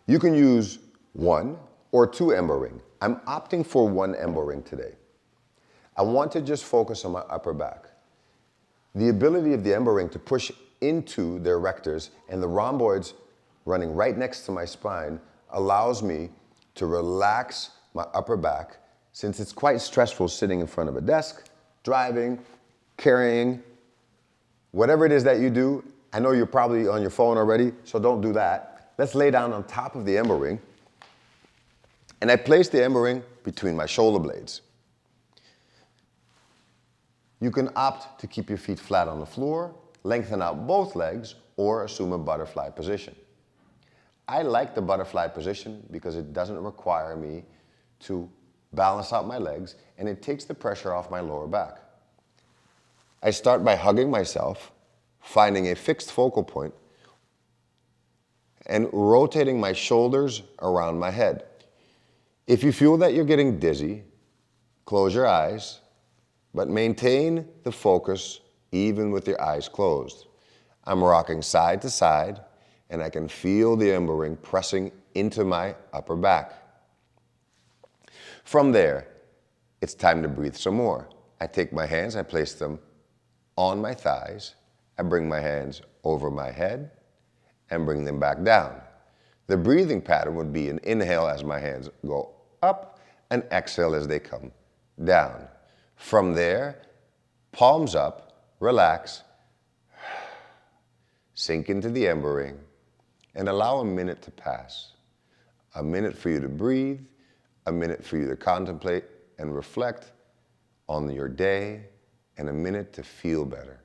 You can use 1 or 2 Ember ring. I'm opting for 1 Ember ring today. I want to just focus on my upper back. The ability of the Ember ring to push into the erectors and the rhomboids running right next to my spine allows me to relax my upper back, since it's quite stressful sitting in front of a desk, driving, carrying, whatever it is that you do. I know you're probably on your phone already, so don't do that. Let's lay down on top of the Ember ring, and I place the Ember ring between my shoulder blades. You can opt to keep your feet flat on the floor, lengthen out both legs, or assume a butterfly position. I like the butterfly position because it doesn't require me to balance out my legs, and it takes the pressure off my lower back. I start by hugging myself, finding a fixed focal point, and rotating my shoulders around my head. If you feel that you're getting dizzy, close your eyes, but maintain the focus even with your eyes closed. I'm rocking side to side, and I can feel the Ember ring pressing into my upper back. From there, it's time to breathe some more. I take my hands, I place them on my thighs, I bring my hands over my head, and bring them back down. The breathing pattern would be an inhale as my hands go up, and exhale as they come down. From there, palms up, relax, sink into the Ember ring, and allow a minute to pass. A minute for you to breathe, a minute for you to contemplate and reflect on your day, and a minute to feel better.